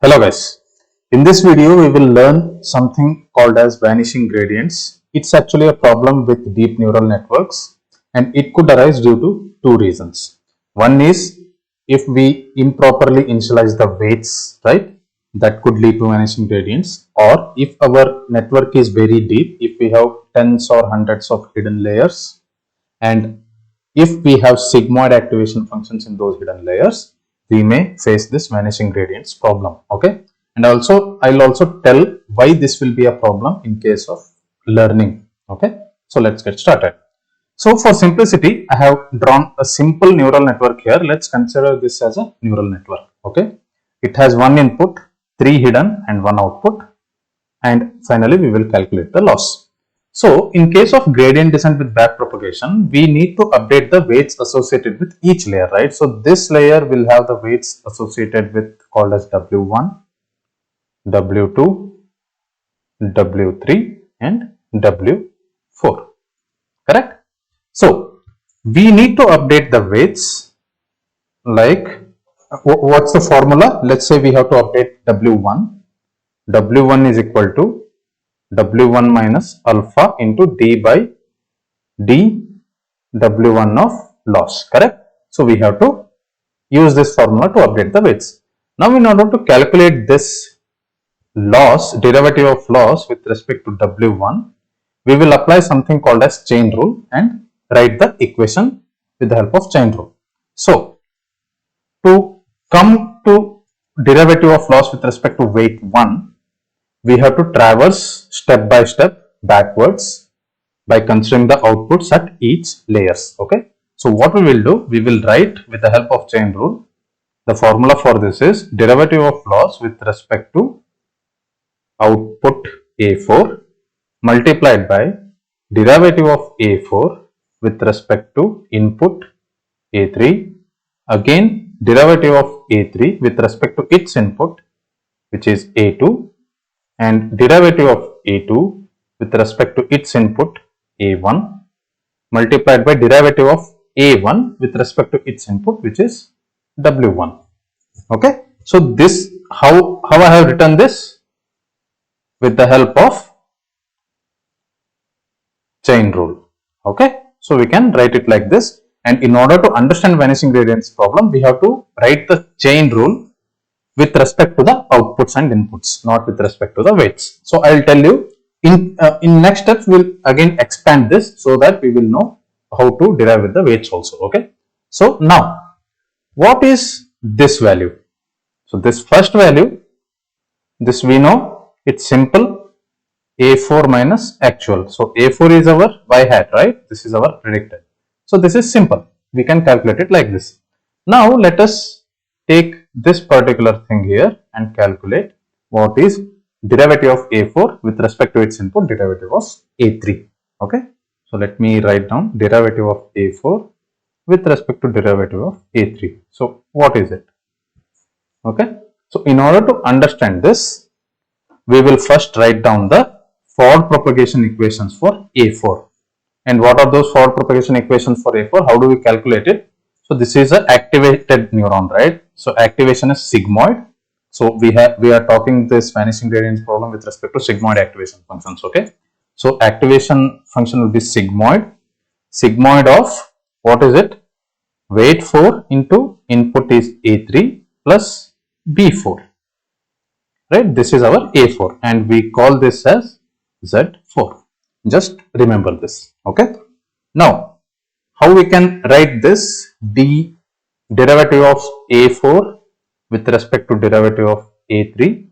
Hello guys, in this video we will learn something called as vanishing gradients. It's actually a problem with deep neural networks and it could arise due to two reasons. One is if we improperly initialize the weights, right, that could lead to vanishing gradients, or if our network is very deep, if we have tens or hundreds of hidden layers, and if we have sigmoid activation functions in those hidden layers, we may face this vanishing gradients problem. Okay, and also I'll also tell why this will be a problem in case of learning. Okay, so let's get started. So for simplicity, I have drawn a simple neural network here. Let's consider this as a neural network. Okay, it has one input, three hidden and one output, and finally we will calculate the loss. So in case of gradient descent with backpropagation, we need to update the weights associated with each layer, right? So this layer will have the weights associated with called as W1, W2, W3 and W4, correct? So we need to update the weights like, what's the formula? Let's say we have to update W1. W1 is equal to W1 minus alpha into D by D W1 of loss, correct? So we have to use this formula to update the weights. Now in order to calculate this loss, derivative of loss with respect to W1, we will apply something called as chain rule and write the equation with the help of chain rule. So to come to derivative of loss with respect to weight 1, we have to traverse step by step backwards by considering the outputs at each layers. Okay, so what we will do, we will write with the help of chain rule. The formula for this is derivative of loss with respect to output A4 multiplied by derivative of A4 with respect to input A3, again derivative of A3 with respect to its input, which is A2, and derivative of A2 with respect to its input A1 multiplied by derivative of A1 with respect to its input, which is W1. Okay, so this how I have written this with the help of chain rule. Okay, so we can write it like this, and in order to understand vanishing gradients problem, we have to write the chain rule with respect to the outputs and inputs, not with respect to the weights. So I'll tell you in next steps we'll again expand this so that we will know how to derive with the weights also. Okay, so now what is this value? So this first value, this we know, it's simple, A4 minus actual. So A4 is our y hat, right? This is our predicted. So this is simple, we can calculate it like this. Now let us take this particular thing here and calculate what is derivative of A4 with respect to its input, derivative of A3. Okay, so let me write down derivative of A4 with respect to derivative of A3. So what is it? Okay, so in order to understand this, we will first write down the forward propagation equations for A4. And what are those forward propagation equations for A4? How do we calculate it? So this is an activated neuron, right? So activation is sigmoid. So we are talking this vanishing gradients problem with respect to sigmoid activation functions. Okay, so activation function will be sigmoid. Sigmoid of what is it? Weight 4 into input is A3 plus B4. Right? This is our A4, and we call this as Z4. Just remember this. Okay. Now, how we can write this? The derivative of A4 with respect to derivative of A3.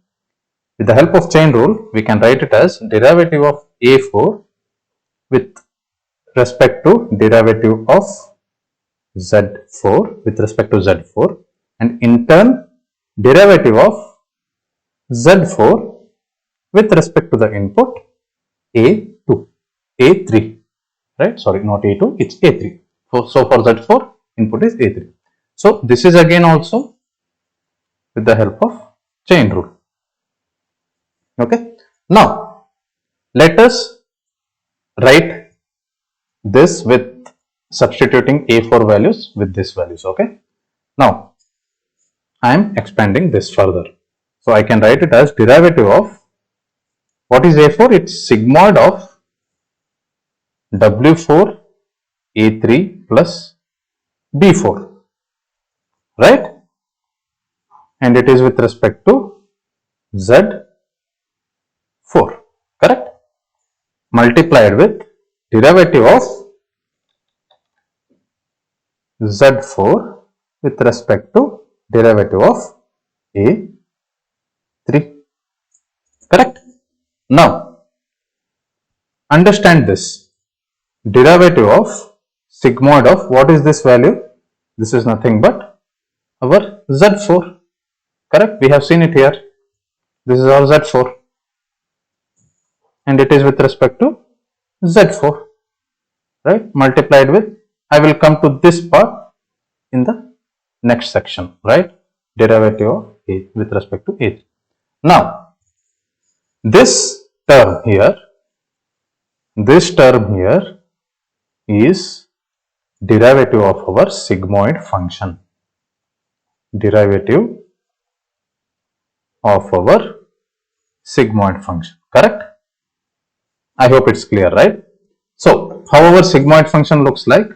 With the help of chain rule, we can write it as derivative of A4 with respect to derivative of Z4 with respect to Z4, and in turn derivative of Z4 with respect to the input A2, A3, right? Sorry, not A2, it's A3. So for Z4, input is A3. So this is again also with the help of chain rule. Okay. Now let us write this with substituting A4 values with these values. Okay. Now I am expanding this further. So I can write it as derivative of, what is A4? It's sigmoid of W4 A3 plus B4, right? And it is with respect to Z4, correct? Multiplied with derivative of Z4 with respect to derivative of A3, correct? Now, understand this. Derivative of sigmoid of, what is this value? This is nothing but our Z4, correct? We have seen it here. This is our Z4 and it is with respect to Z4, right? Multiplied with, I will come to this part in the next section, right? Derivative of A with respect to A. Now, this term here is derivative of our sigmoid function. Derivative of our sigmoid function, correct? I hope it's clear, right? So, how our sigmoid function looks like?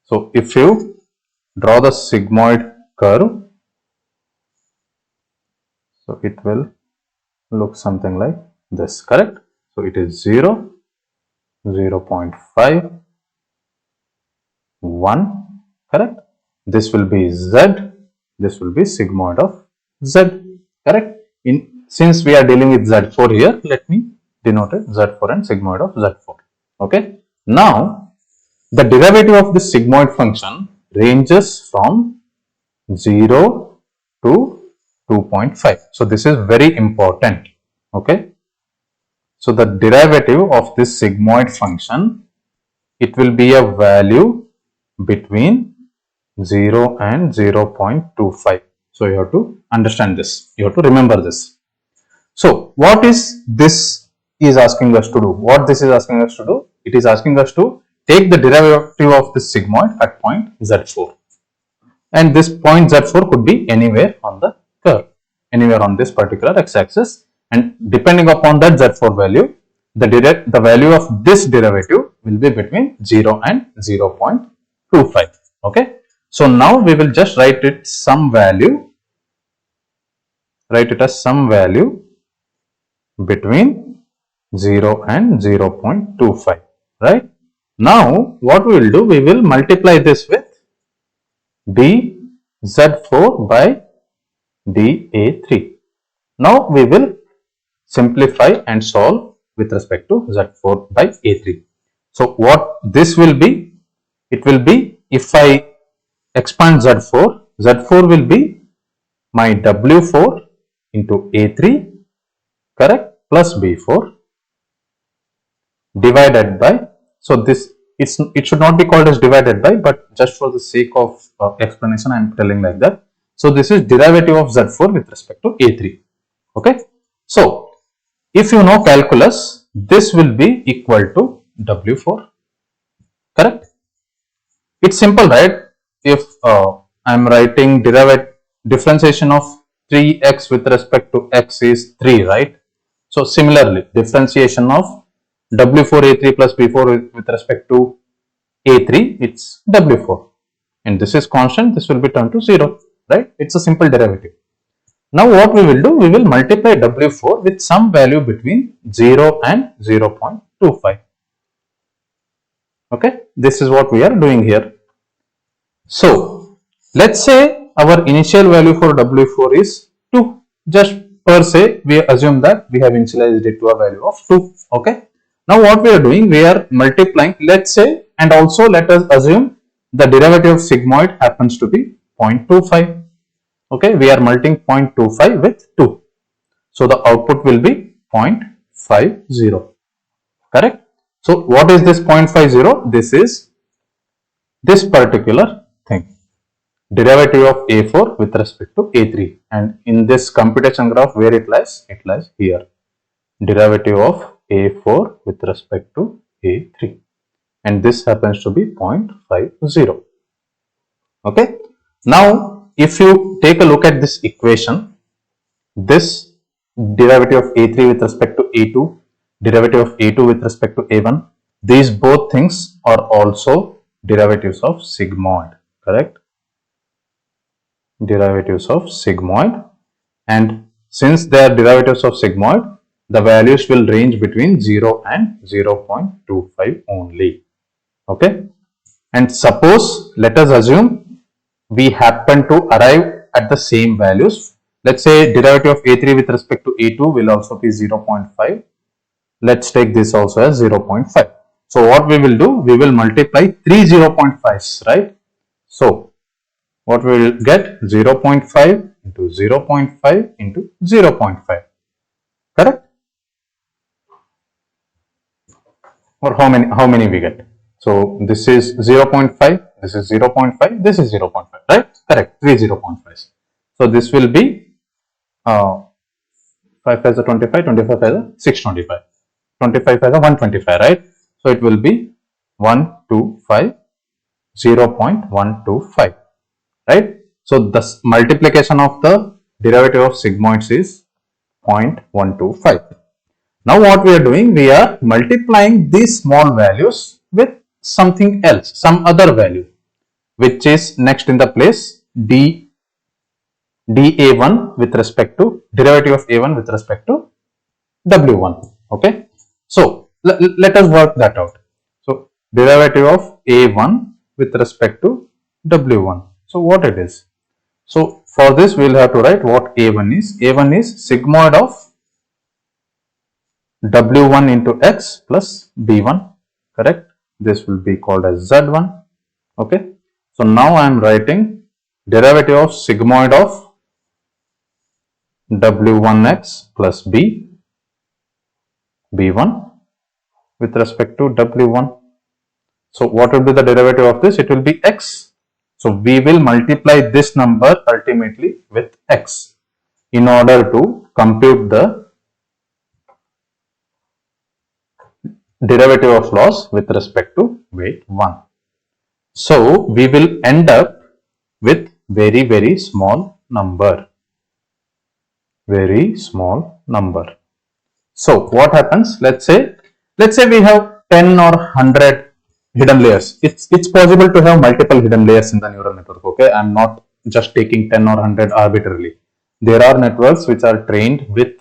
So, if you draw the sigmoid curve, so it will look something like this, correct? So, it is 0, 0.5, 1, correct? This will be Z, this will be sigmoid of Z, correct? Since we are dealing with Z4 here, let me denote it Z4 and sigmoid of Z4, okay? Now, the derivative of this sigmoid function ranges from 0 to 2.5. So, this is very important, okay? So, the derivative of this sigmoid function, it will be a value between 0 and 0.25. So, you have to understand this. You have to remember this. So, what is this is asking us to do? What this is asking us to do? It is asking us to take the derivative of this sigmoid at point Z4. And this point Z4 could be anywhere on the curve, anywhere on this particular x-axis. And depending upon that Z4 value, the value of this derivative will be between 0 and 0.25. Okay. So now we will just write it as some value between 0 and 0.25, right? Now what we will do, we will multiply this with dz4 by dA3. Now we will simplify and solve with respect to z4 by a3. So what this will be, it will be, if I expand z4, z4 will be my w4 into a3, correct, plus b4 divided by, so this it should not be called as divided by, but just for the sake of explanation I am telling like that. So this is derivative of z4 with respect to a3. Okay. So if you know calculus, this will be equal to w4, correct? It's simple, right? If I am writing differentiation of 3x with respect to x is 3, right? So similarly, differentiation of w4a3 plus b4 with respect to a3, it's w4, and this is constant, this will be turned to 0, right? It's a simple derivative. Now what we will do, we will multiply w4 with some value between 0 and 0.25. Okay, this is what we are doing here. So let's say our initial value for w4 is 2. Just per se, we assume that we have initialized it to a value of 2. Okay. Now what we are doing, we are multiplying, let's say, and also let us assume the derivative of sigmoid happens to be 0.25. Okay, we are multiplying 0.25 with 2. So the output will be 0.50. Correct? So what is this 0.50? This is this particular thing. Derivative of a4 with respect to a3. And in this computation graph, where it lies? It lies here. Derivative of a4 with respect to a3. And this happens to be 0.50. Okay. Now, if you take a look at this equation, this derivative of A3 with respect to A2, derivative of A2 with respect to A1, these both things are also derivatives of sigmoid, correct? Derivatives of sigmoid, and since they are derivatives of sigmoid, the values will range between 0 and 0.25 only. Okay, and suppose, let us assume we happen to arrive at the same values. Let's say derivative of A3 with respect to A2 will also be 0.5. Let's take this also as 0.5. So what we will do, we will multiply 3 0.5s, right? So what we will get, 0.5 into 0.5 into 0.5, correct? Or how many we get? So this is 0.5, this is 0.5, this is 0.5, right? Correct, 3 0.5s. So this will be 5 as a 25, 25 as a 625, 25 as a 125, right? So it will be 125, 0.125, right? So the multiplication of the derivative of sigmoids is 0.125. Now what we are doing, we are multiplying these small values with something else, some other value, which is next in the place, dA1 with respect to derivative of A1 with respect to W1. Okay, so let us work that out. So derivative of A1 with respect to W1. So what it is? So for this we will have to write what A1 is. A1 is sigmoid of W1 into X plus B1, correct? This will be called as Z1. Okay, so now I am writing derivative of sigmoid of W1X plus B1 with respect to W1. So what will be the derivative of this? It will be X. So we will multiply this number ultimately with X in order to compute the derivative of loss with respect to weight 1. So we will end up with very small number. Very small number. So what happens? Let's say we have 10 or 100 hidden layers. It's possible to have multiple hidden layers in the neural network. Okay, I'm not just taking 10 or 100 arbitrarily. There are networks which are trained with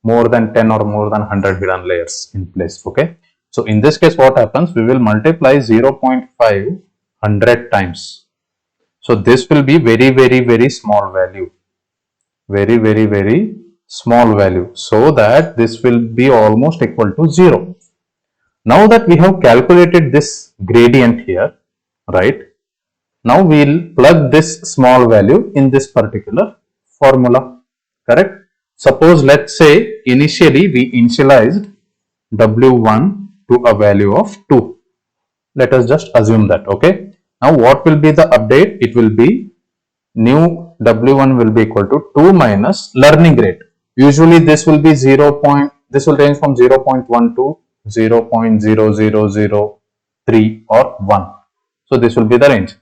more than 10 or more than 100 hidden layers in place. Okay, so in this case what happens, we will multiply 0.5 100 times. So this will be very small value, very small value, so that this will be almost equal to 0. Now that we have calculated this gradient here, right, now we will plug this small value in this particular formula, correct? Suppose let's say initially we initialized W1 to a value of 2. Let us just assume that. Okay, now what will be the update? It will be new W1 will be equal to 2 minus learning rate. Usually this will be 0. This will range from 0.1 to 0.0003 or 1. So this will be the range.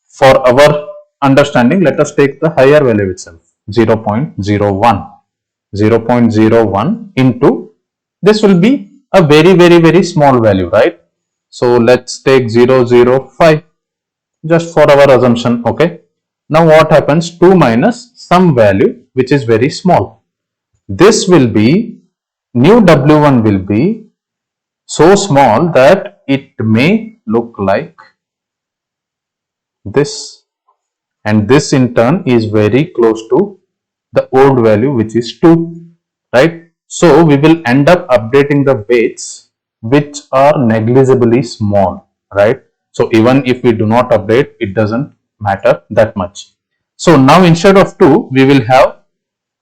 For our understanding, let us take the higher value itself, 0.01. 0.01 into, this will be a very small value, right? So let's take 0.05 just for our assumption. Okay, now what happens? 2 minus some value which is very small. This will be, new W1 will be so small that it may look like this, and this in turn is very close to the old value which is 2, right? So we will end up updating the weights which are negligibly small, right? So even if we do not update, it doesn't matter that much. So now instead of 2, we will have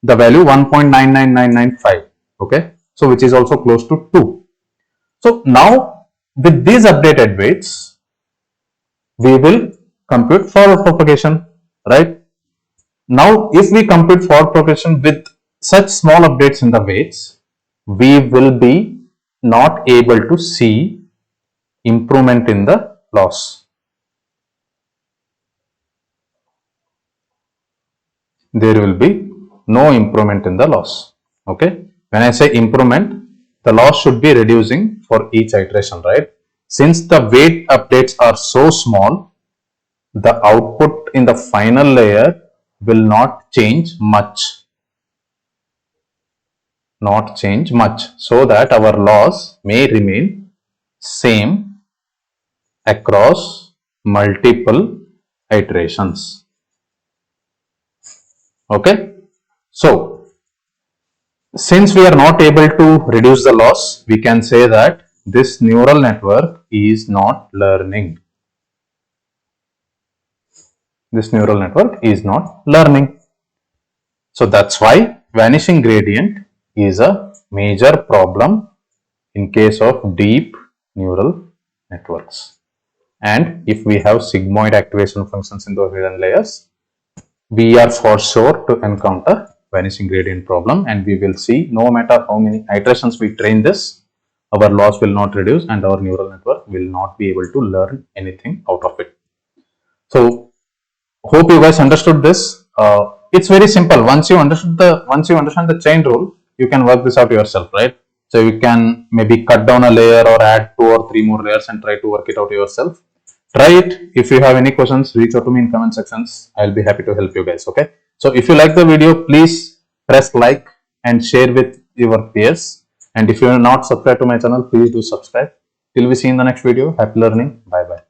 the value 1.99995, okay? So which is also close to 2. So now with these updated weights, we will compute forward propagation, right? Now if we compute forward propagation with such small updates in the weights, we will be not able to see improvement in the loss. There will be no improvement in the loss. Okay. When I say improvement, the loss should be reducing for each iteration, right? Since the weight updates are so small, the output in the final layer will not change much, so that our loss may remain same across multiple iterations. Okay. So since we are not able to reduce the loss, we can say that this neural network is not learning. This neural network is not learning. So that's why vanishing gradient is a major problem in case of deep neural networks. And if we have sigmoid activation functions in those hidden layers, we are for sure to encounter vanishing gradient problem, and we will see no matter how many iterations we train this, our loss will not reduce and our neural network will not be able to learn anything out of it. So hope you guys understood this. It's very simple. Once you understand the chain rule, you can work this out yourself, right? So you can maybe cut down a layer or add 2 or 3 more layers and try to work it out yourself. Try it. If you have any questions, reach out to me in comment sections. I'll be happy to help you guys. Okay. So if you like the video, please press like and share with your peers. And if you are not subscribed to my channel, please do subscribe. Till we see in the next video. Happy learning. Bye bye.